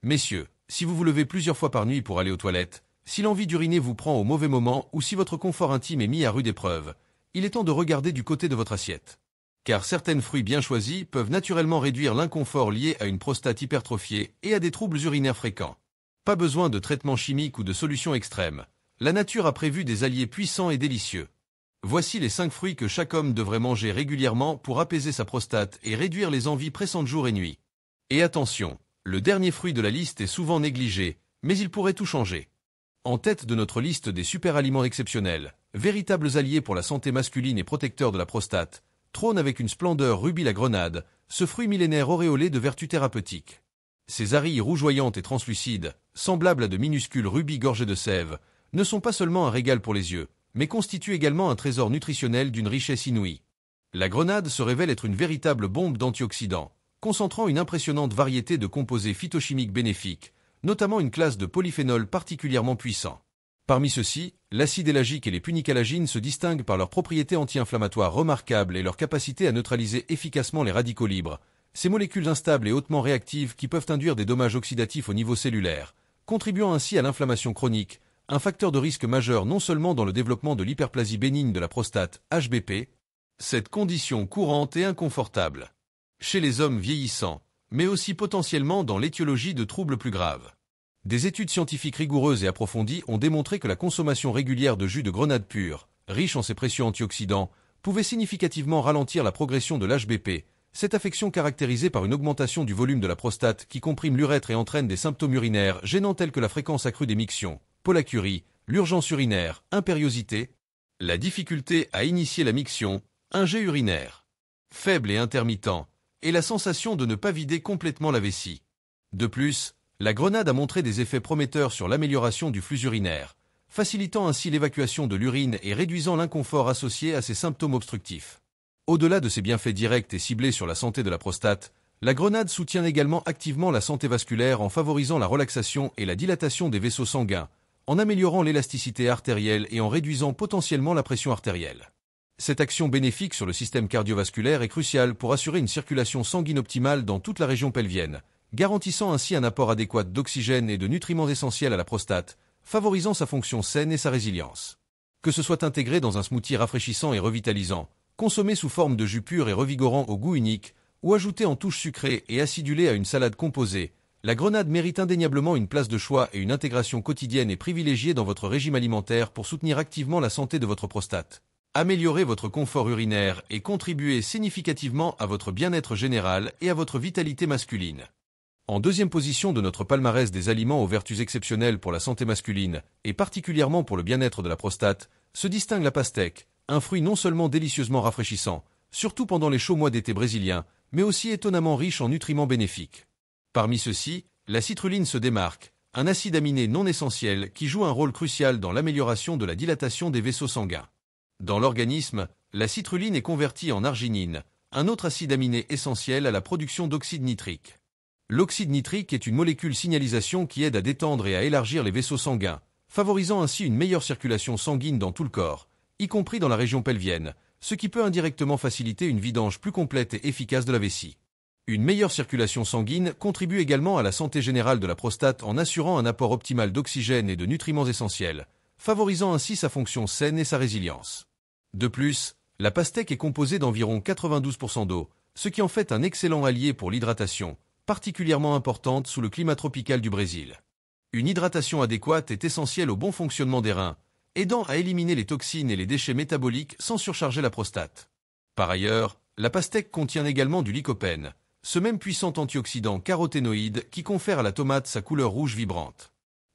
Messieurs, si vous vous levez plusieurs fois par nuit pour aller aux toilettes, si l'envie d'uriner vous prend au mauvais moment ou si votre confort intime est mis à rude épreuve, il est temps de regarder du côté de votre assiette. Car certains fruits bien choisis peuvent naturellement réduire l'inconfort lié à une prostate hypertrophiée et à des troubles urinaires fréquents. Pas besoin de traitements chimiques ou de solutions extrêmes. La nature a prévu des alliés puissants et délicieux. Voici les 5 fruits que chaque homme devrait manger régulièrement pour apaiser sa prostate et réduire les envies pressantes jour et nuit. Et attention, le dernier fruit de la liste est souvent négligé, mais il pourrait tout changer. En tête de notre liste des super-aliments exceptionnels, véritables alliés pour la santé masculine et protecteurs de la prostate, trône avec une splendeur rubis la grenade, ce fruit millénaire auréolé de vertus thérapeutiques. Ses arilles rougeoyantes et translucides, semblables à de minuscules rubis gorgés de sève, ne sont pas seulement un régal pour les yeux, mais constituent également un trésor nutritionnel d'une richesse inouïe. La grenade se révèle être une véritable bombe d'antioxydants, concentrant une impressionnante variété de composés phytochimiques bénéfiques, notamment une classe de polyphénols particulièrement puissants. Parmi ceux-ci, l'acide élagique et les punicalagines se distinguent par leurs propriétés anti-inflammatoires remarquables et leur capacité à neutraliser efficacement les radicaux libres, ces molécules instables et hautement réactives qui peuvent induire des dommages oxydatifs au niveau cellulaire, contribuant ainsi à l'inflammation chronique, un facteur de risque majeur non seulement dans le développement de l'hyperplasie bénigne de la prostate, HBP, cette condition courante et inconfortable chez les hommes vieillissants, mais aussi potentiellement dans l'étiologie de troubles plus graves. Des études scientifiques rigoureuses et approfondies ont démontré que la consommation régulière de jus de grenade pur, riche en ces précieux antioxydants, pouvait significativement ralentir la progression de l'HBP, cette affection caractérisée par une augmentation du volume de la prostate qui comprime l'urètre et entraîne des symptômes urinaires gênants tels que la fréquence accrue des mictions, pollacurie, l'urgence urinaire, impériosité, la difficulté à initier la miction, un jet urinaire faible et intermittent, et la sensation de ne pas vider complètement la vessie. De plus, la grenade a montré des effets prometteurs sur l'amélioration du flux urinaire, facilitant ainsi l'évacuation de l'urine et réduisant l'inconfort associé à ces symptômes obstructifs. Au-delà de ses bienfaits directs et ciblés sur la santé de la prostate, la grenade soutient également activement la santé vasculaire en favorisant la relaxation et la dilatation des vaisseaux sanguins, en améliorant l'élasticité artérielle et en réduisant potentiellement la pression artérielle. Cette action bénéfique sur le système cardiovasculaire est cruciale pour assurer une circulation sanguine optimale dans toute la région pelvienne, garantissant ainsi un apport adéquat d'oxygène et de nutriments essentiels à la prostate, favorisant sa fonction saine et sa résilience. Que ce soit intégré dans un smoothie rafraîchissant et revitalisant, consommé sous forme de jus pur et revigorant au goût unique, ou ajouté en touche sucrée et acidulé à une salade composée, la grenade mérite indéniablement une place de choix et une intégration quotidienne et privilégiée dans votre régime alimentaire pour soutenir activement la santé de votre prostate, améliorer votre confort urinaire et contribuer significativement à votre bien-être général et à votre vitalité masculine. En deuxième position de notre palmarès des aliments aux vertus exceptionnelles pour la santé masculine, et particulièrement pour le bien-être de la prostate, se distingue la pastèque, un fruit non seulement délicieusement rafraîchissant, surtout pendant les chauds mois d'été brésiliens, mais aussi étonnamment riche en nutriments bénéfiques. Parmi ceux-ci, la citruline se démarque, un acide aminé non essentiel qui joue un rôle crucial dans l'amélioration de la dilatation des vaisseaux sanguins. Dans l'organisme, la citruline est convertie en arginine, un autre acide aminé essentiel à la production d'oxyde nitrique. L'oxyde nitrique est une molécule signalisation qui aide à détendre et à élargir les vaisseaux sanguins, favorisant ainsi une meilleure circulation sanguine dans tout le corps, y compris dans la région pelvienne, ce qui peut indirectement faciliter une vidange plus complète et efficace de la vessie. Une meilleure circulation sanguine contribue également à la santé générale de la prostate en assurant un apport optimal d'oxygène et de nutriments essentiels, favorisant ainsi sa fonction saine et sa résilience. De plus, la pastèque est composée d'environ 92% d'eau, ce qui en fait un excellent allié pour l'hydratation, particulièrement importante sous le climat tropical du Brésil. Une hydratation adéquate est essentielle au bon fonctionnement des reins, aidant à éliminer les toxines et les déchets métaboliques sans surcharger la prostate. Par ailleurs, la pastèque contient également du lycopène, ce même puissant antioxydant caroténoïde qui confère à la tomate sa couleur rouge vibrante.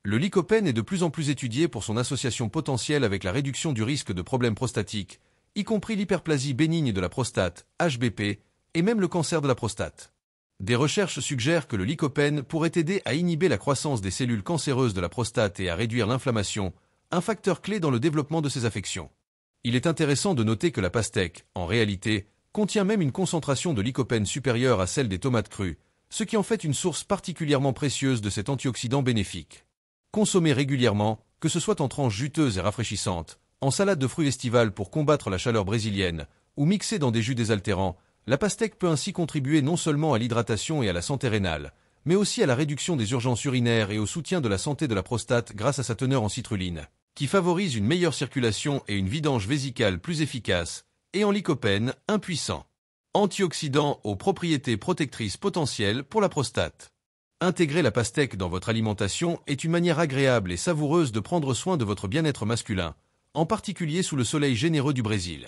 Le lycopène est de plus en plus étudié pour son association potentielle avec la réduction du risque de problèmes prostatiques, y compris l'hyperplasie bénigne de la prostate, HBP, et même le cancer de la prostate. Des recherches suggèrent que le lycopène pourrait aider à inhiber la croissance des cellules cancéreuses de la prostate et à réduire l'inflammation, un facteur clé dans le développement de ces affections. Il est intéressant de noter que la pastèque, en réalité, contient même une concentration de lycopène supérieure à celle des tomates crues, ce qui en fait une source particulièrement précieuse de cet antioxydant bénéfique. Consommée régulièrement, que ce soit en tranches juteuses et rafraîchissantes, en salade de fruits estivales pour combattre la chaleur brésilienne, ou mixée dans des jus désaltérants, la pastèque peut ainsi contribuer non seulement à l'hydratation et à la santé rénale, mais aussi à la réduction des urgences urinaires et au soutien de la santé de la prostate grâce à sa teneur en citrulline, qui favorise une meilleure circulation et une vidange vésicale plus efficace, et en lycopène, un puissant antioxydant aux propriétés protectrices potentielles pour la prostate. Intégrer la pastèque dans votre alimentation est une manière agréable et savoureuse de prendre soin de votre bien-être masculin, en particulier sous le soleil généreux du Brésil.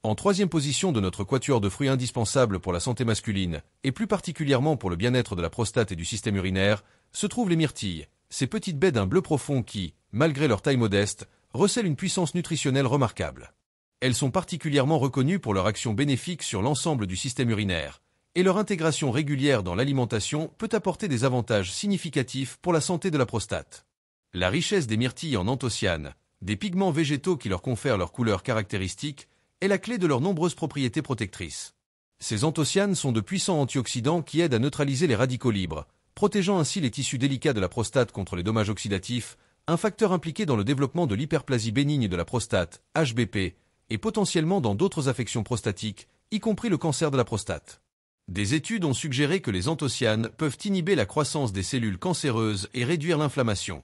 En troisième position de notre quatuor de fruits indispensables pour la santé masculine, et plus particulièrement pour le bien-être de la prostate et du système urinaire, se trouvent les myrtilles, ces petites baies d'un bleu profond qui, malgré leur taille modeste, recèlent une puissance nutritionnelle remarquable. Elles sont particulièrement reconnues pour leur action bénéfique sur l'ensemble du système urinaire, et leur intégration régulière dans l'alimentation peut apporter des avantages significatifs pour la santé de la prostate. La richesse des myrtilles en anthocyanes, des pigments végétaux qui leur confèrent leur couleur caractéristique, est la clé de leurs nombreuses propriétés protectrices. Ces anthocyanes sont de puissants antioxydants qui aident à neutraliser les radicaux libres, protégeant ainsi les tissus délicats de la prostate contre les dommages oxydatifs, un facteur impliqué dans le développement de l'hyperplasie bénigne de la prostate, HBP, et potentiellement dans d'autres affections prostatiques, y compris le cancer de la prostate. Des études ont suggéré que les anthocyanes peuvent inhiber la croissance des cellules cancéreuses et réduire l'inflammation.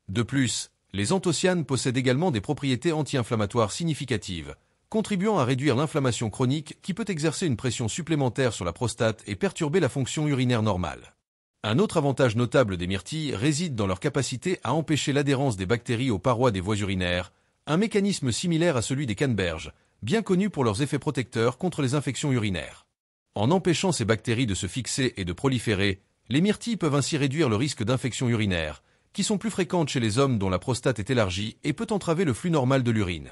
De plus, les anthocyanes possèdent également des propriétés anti-inflammatoires significatives, contribuant à réduire l'inflammation chronique qui peut exercer une pression supplémentaire sur la prostate et perturber la fonction urinaire normale. Un autre avantage notable des myrtilles réside dans leur capacité à empêcher l'adhérence des bactéries aux parois des voies urinaires, un mécanisme similaire à celui des canneberges, bien connu pour leurs effets protecteurs contre les infections urinaires. En empêchant ces bactéries de se fixer et de proliférer, les myrtilles peuvent ainsi réduire le risque d'infections urinaires, qui sont plus fréquentes chez les hommes dont la prostate est élargie et peut entraver le flux normal de l'urine.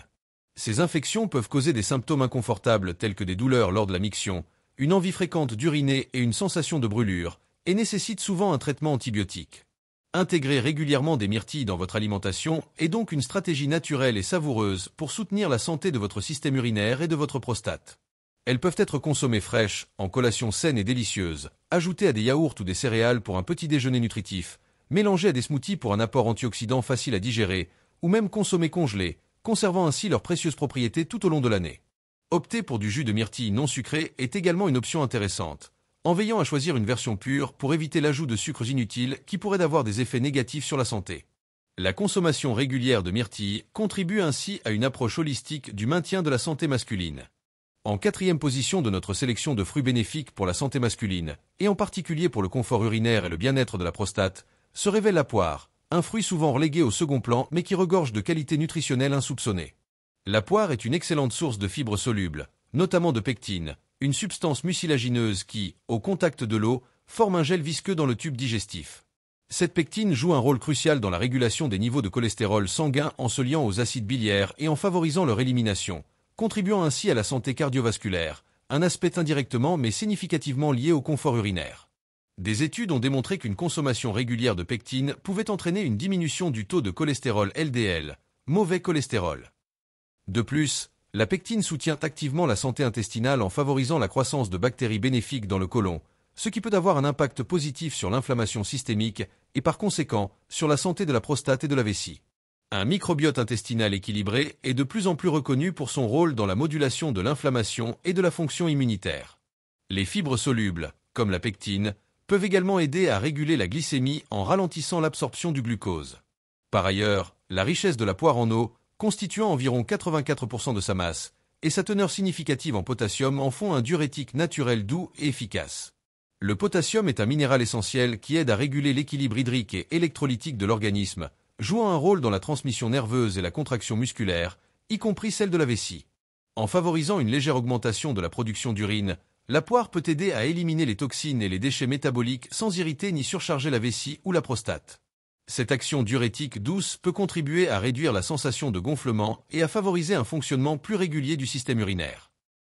Ces infections peuvent causer des symptômes inconfortables tels que des douleurs lors de la miction, une envie fréquente d'uriner et une sensation de brûlure, et nécessitent souvent un traitement antibiotique. Intégrer régulièrement des myrtilles dans votre alimentation est donc une stratégie naturelle et savoureuse pour soutenir la santé de votre système urinaire et de votre prostate. Elles peuvent être consommées fraîches, en collation saine et délicieuse, ajoutées à des yaourts ou des céréales pour un petit déjeuner nutritif, mélangées à des smoothies pour un apport antioxydant facile à digérer, ou même consommées congelées, conservant ainsi leurs précieuses propriétés tout au long de l'année. Opter pour du jus de myrtille non sucré est également une option intéressante, en veillant à choisir une version pure pour éviter l'ajout de sucres inutiles qui pourraient avoir des effets négatifs sur la santé. La consommation régulière de myrtilles contribue ainsi à une approche holistique du maintien de la santé masculine. En quatrième position de notre sélection de fruits bénéfiques pour la santé masculine, et en particulier pour le confort urinaire et le bien-être de la prostate, se révèle la poire, un fruit souvent relégué au second plan mais qui regorge de qualités nutritionnelles insoupçonnées. La poire est une excellente source de fibres solubles, notamment de pectine, une substance mucilagineuse qui, au contact de l'eau, forme un gel visqueux dans le tube digestif. Cette pectine joue un rôle crucial dans la régulation des niveaux de cholestérol sanguin en se liant aux acides biliaires et en favorisant leur élimination, contribuant ainsi à la santé cardiovasculaire, un aspect indirectement mais significativement lié au confort urinaire. Des études ont démontré qu'une consommation régulière de pectine pouvait entraîner une diminution du taux de cholestérol LDL, mauvais cholestérol. De plus, la pectine soutient activement la santé intestinale en favorisant la croissance de bactéries bénéfiques dans le côlon, ce qui peut avoir un impact positif sur l'inflammation systémique et par conséquent sur la santé de la prostate et de la vessie. Un microbiote intestinal équilibré est de plus en plus reconnu pour son rôle dans la modulation de l'inflammation et de la fonction immunitaire. Les fibres solubles, comme la pectine, peuvent également aider à réguler la glycémie en ralentissant l'absorption du glucose. Par ailleurs, la richesse de la poire en eau, constituant environ 84% de sa masse, et sa teneur significative en potassium en font un diurétique naturel doux et efficace. Le potassium est un minéral essentiel qui aide à réguler l'équilibre hydrique et électrolytique de l'organisme, jouant un rôle dans la transmission nerveuse et la contraction musculaire, y compris celle de la vessie. En favorisant une légère augmentation de la production d'urine, la poire peut aider à éliminer les toxines et les déchets métaboliques sans irriter ni surcharger la vessie ou la prostate. Cette action diurétique douce peut contribuer à réduire la sensation de gonflement et à favoriser un fonctionnement plus régulier du système urinaire.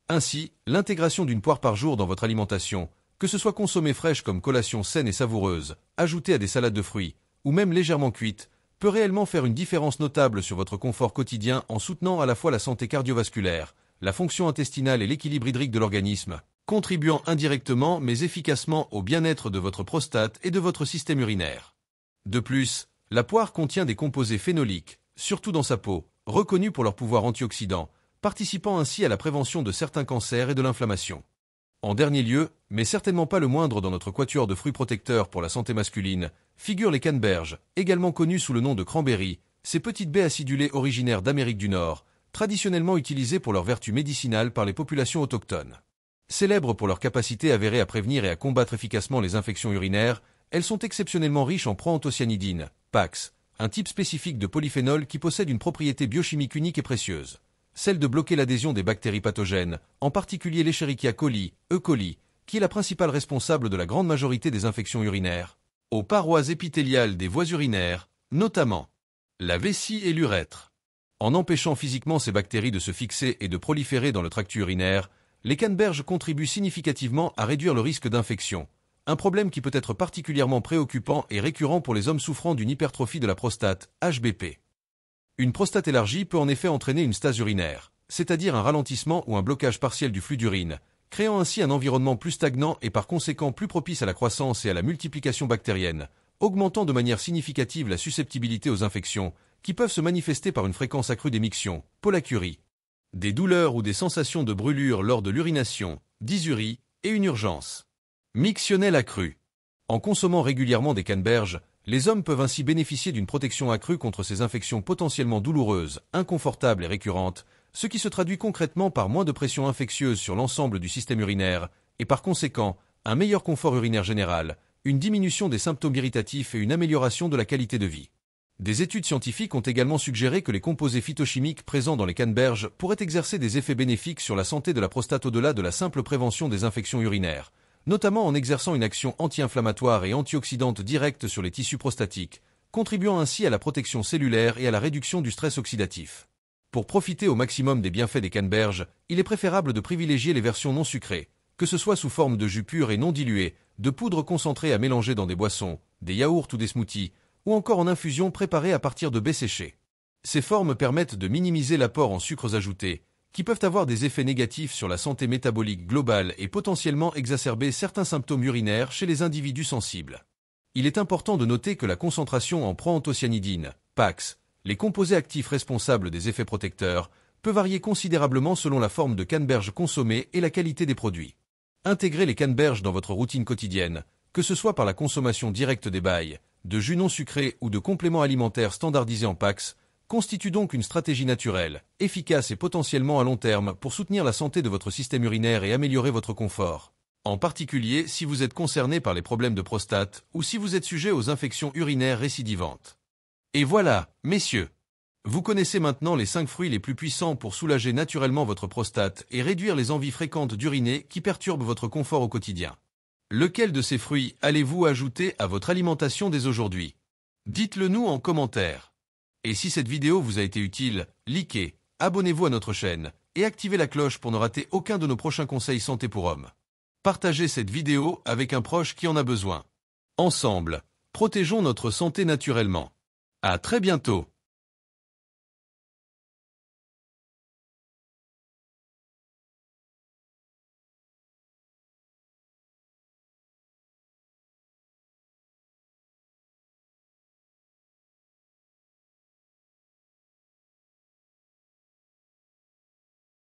Ainsi, l'intégration d'une poire par jour dans votre alimentation, que ce soit consommée fraîche comme collation saine et savoureuse, ajoutée à des salades de fruits, ou même légèrement cuite, peut réellement faire une différence notable sur votre confort quotidien en soutenant à la fois la santé cardiovasculaire, la fonction intestinale et l'équilibre hydrique de l'organisme, contribuant indirectement mais efficacement au bien-être de votre prostate et de votre système urinaire. De plus, la poire contient des composés phénoliques, surtout dans sa peau, reconnus pour leur pouvoir antioxydant, participant ainsi à la prévention de certains cancers et de l'inflammation. En dernier lieu, mais certainement pas le moindre dans notre quatuor de fruits protecteurs pour la santé masculine, figurent les canneberges, également connues sous le nom de cranberry, ces petites baies acidulées originaires d'Amérique du Nord, traditionnellement utilisées pour leurs vertus médicinales par les populations autochtones. Célèbres pour leur capacité avérée à prévenir et à combattre efficacement les infections urinaires, elles sont exceptionnellement riches en proanthocyanidine, PAX, un type spécifique de polyphénol qui possède une propriété biochimique unique et précieuse, celle de bloquer l'adhésion des bactéries pathogènes, en particulier l'Escherichia coli, E. coli, qui est la principale responsable de la grande majorité des infections urinaires, aux parois épithéliales des voies urinaires, notamment la vessie et l'urètre. En empêchant physiquement ces bactéries de se fixer et de proliférer dans le tractus urinaire, les canneberges contribuent significativement à réduire le risque d'infection, un problème qui peut être particulièrement préoccupant et récurrent pour les hommes souffrant d'une hypertrophie de la prostate, HBP. Une prostate élargie peut en effet entraîner une stase urinaire, c'est-à-dire un ralentissement ou un blocage partiel du flux d'urine, créant ainsi un environnement plus stagnant et par conséquent plus propice à la croissance et à la multiplication bactérienne, augmentant de manière significative la susceptibilité aux infections, qui peuvent se manifester par une fréquence accrue d'émictions, pollacurie, des douleurs ou des sensations de brûlure lors de l'urination, dysurie et une urgence mictionnelle accrue. En consommant régulièrement des canneberges, les hommes peuvent ainsi bénéficier d'une protection accrue contre ces infections potentiellement douloureuses, inconfortables et récurrentes, ce qui se traduit concrètement par moins de pression infectieuse sur l'ensemble du système urinaire et par conséquent un meilleur confort urinaire général, une diminution des symptômes irritatifs et une amélioration de la qualité de vie. Des études scientifiques ont également suggéré que les composés phytochimiques présents dans les canneberges pourraient exercer des effets bénéfiques sur la santé de la prostate au-delà de la simple prévention des infections urinaires, notamment en exerçant une action anti-inflammatoire et antioxydante directe sur les tissus prostatiques, contribuant ainsi à la protection cellulaire et à la réduction du stress oxydatif. Pour profiter au maximum des bienfaits des canneberges, il est préférable de privilégier les versions non sucrées, que ce soit sous forme de jus pur et non dilué, de poudre concentrée à mélanger dans des boissons, des yaourts ou des smoothies, ou encore en infusion préparée à partir de baies séchées. Ces formes permettent de minimiser l'apport en sucres ajoutés, qui peuvent avoir des effets négatifs sur la santé métabolique globale et potentiellement exacerber certains symptômes urinaires chez les individus sensibles. Il est important de noter que la concentration en proanthocyanidine, PAX, les composés actifs responsables des effets protecteurs, peut varier considérablement selon la forme de canneberge consommée et la qualité des produits. Intégrez les canneberges dans votre routine quotidienne, que ce soit par la consommation directe des bails, de jus non sucrés ou de compléments alimentaires standardisés en PAX, constitue donc une stratégie naturelle, efficace et potentiellement à long terme pour soutenir la santé de votre système urinaire et améliorer votre confort. En particulier si vous êtes concerné par les problèmes de prostate ou si vous êtes sujet aux infections urinaires récidivantes. Et voilà, messieurs, vous connaissez maintenant les 5 fruits les plus puissants pour soulager naturellement votre prostate et réduire les envies fréquentes d'uriner qui perturbent votre confort au quotidien. Lequel de ces fruits allez-vous ajouter à votre alimentation dès aujourd'hui? Dites-le nous en commentaire. Et si cette vidéo vous a été utile, likez, abonnez-vous à notre chaîne et activez la cloche pour ne rater aucun de nos prochains conseils santé pour hommes. Partagez cette vidéo avec un proche qui en a besoin. Ensemble, protégeons notre santé naturellement. À très bientôt.